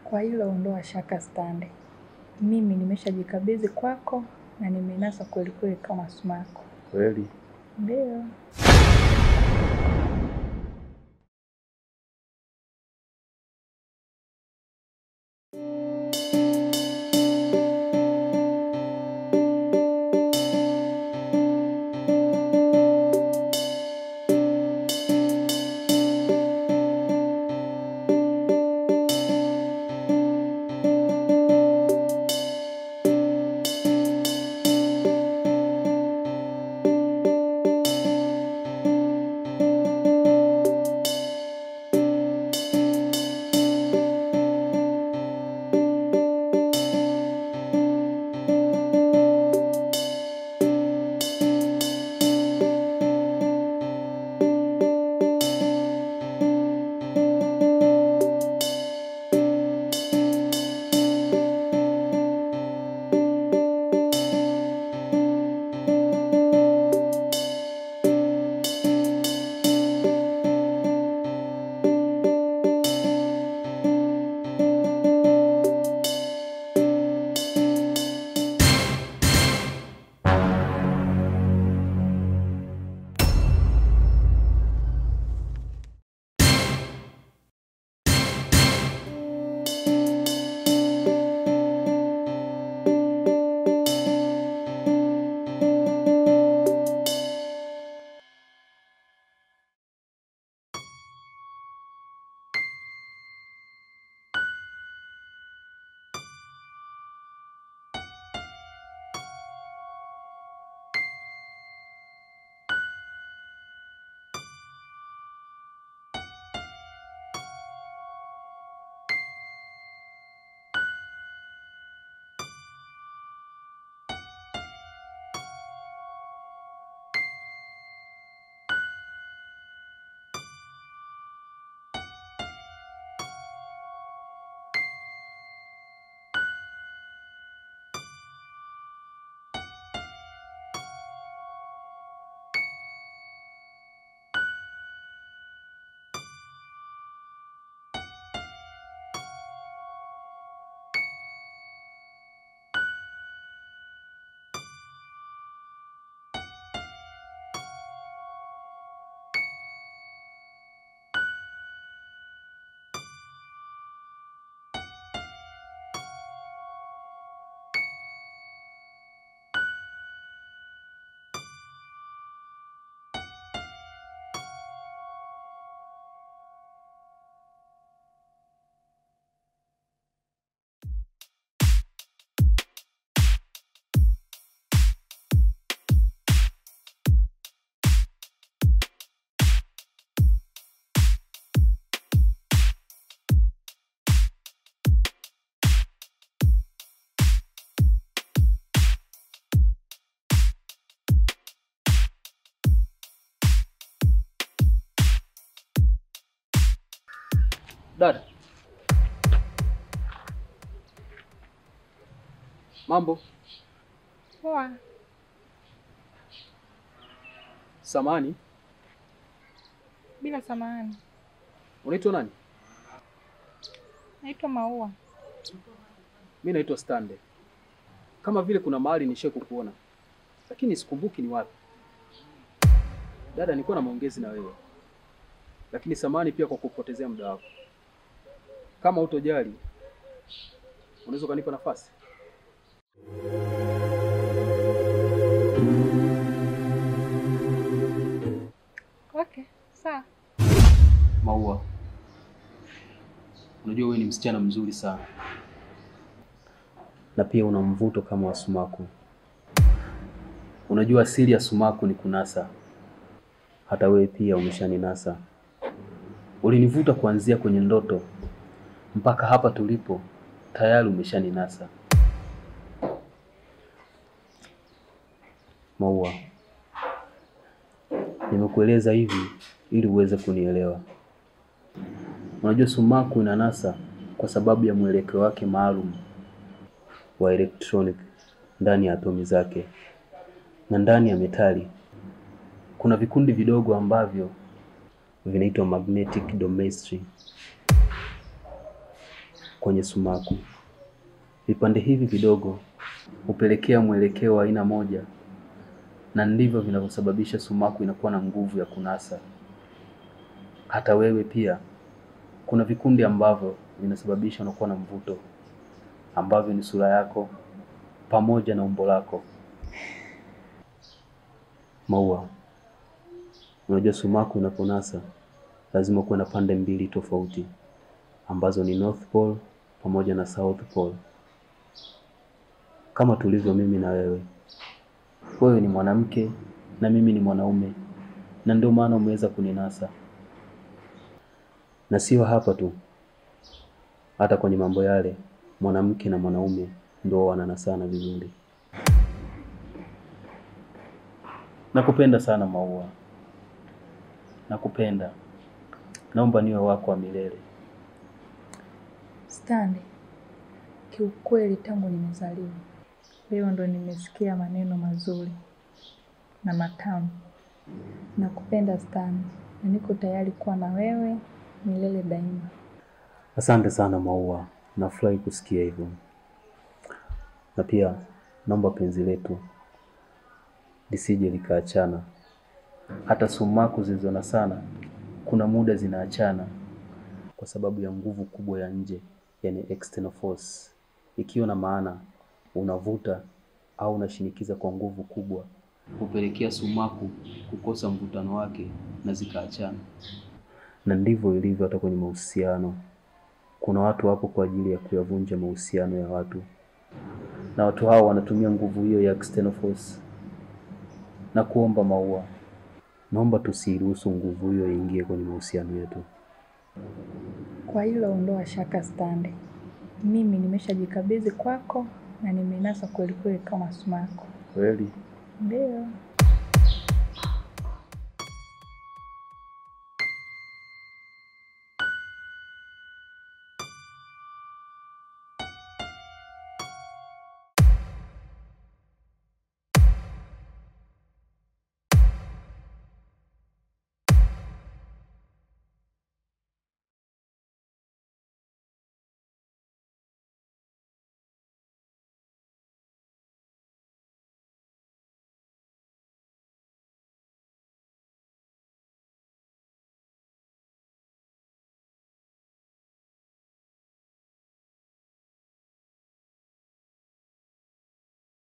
Kwa hilo ondoa shaka Stande. Mimi nimeshajikabidhi kwako na nimenasa kweli kweli kama sumaku. Kweli? Ndio. Dada. Mambo? Poa. Samahani. Bila samahani. Unaitwa nani? Naitwa Maua. Mimi naitwa Stande. Kama vile kuna mahali nishakukuona, lakini sikumbuki ni wapi. Dada, nilikuwa na maongezi na wewe. Lakini samahani pia kwa kupotezea muda wako. Kama hutojali, unaweza kunipa nafasi? Okay, sawa. Maua, unajua wewe ni msichana mzuri sana. Na pia una mvuto kama wa sumaku. Unajua asili ya sumaku ni kunasa. Hata wewe pia umeshaninasa. Ulinivuta kuanzia kwenye ndoto mpaka hapa tulipo, tayari umeshaninasa. Maua, nimekueleza hivi ili uweze kunielewa. Unajua sumaku inanasa kwa sababu ya mwelekeo wake maalum wa electronic ndani ya atomi zake. Na ndani ya metali kuna vikundi vidogo ambavyo vinaitwa magnetic domistry. kwenye sumaku. Vipande hivi vidogo hupelekea mwelekeo wa aina moja, na ndivyo vinavyosababisha sumaku inakuwa na nguvu ya kunasa. Hata wewe pia kuna vikundi ambavyo vinasababisha unakuwa na mvuto, ambavyo ni sura yako pamoja na umbo lako. Maua, unajua sumaku inaponasa lazima kuwe na pande mbili tofauti, ambazo ni North Pole pamoja na South Pole. Kama tulivyo mimi na wewe. Wewe ni mwanamke na mimi ni mwanaume, na ndio maana umeweza kuninasa. Na sio hapa tu, hata kwenye mambo yale mwanamke na mwanaume ndio wananasana vizuri. Nakupenda sana Maua. Nakupenda. Naomba niwe wako wa milele. Stanley, kiukweli tangu nimezaliwa leo ndo nimesikia maneno mazuri na matamu. Nakupenda Stanley, na niko tayari kuwa na wewe milele daima. Asante sana Maua. Nafurahi kusikia hivyo. Na pia naomba penzi letu lisije likaachana. Hata sumaku zilizona sana kuna muda zinaachana kwa sababu ya nguvu kubwa ya nje, yani external force. Ikiwa na maana unavuta au unashinikiza kwa nguvu kubwa, hupelekea sumaku kukosa mvutano wake na zikaachana. Na ndivyo ilivyo hata kwenye mahusiano. Kuna watu wapo kwa ajili ya kuyavunja mahusiano ya watu, na watu hao wanatumia nguvu hiyo ya external force. Na kuomba Maua, naomba tusiruhusu nguvu hiyo iingie kwenye mahusiano yetu. Kwa hilo ondoa shaka Stanley. Mimi nimeshajikabidhi kwako na nimenasa kweli kweli kama sumaku. Kweli? Ndio.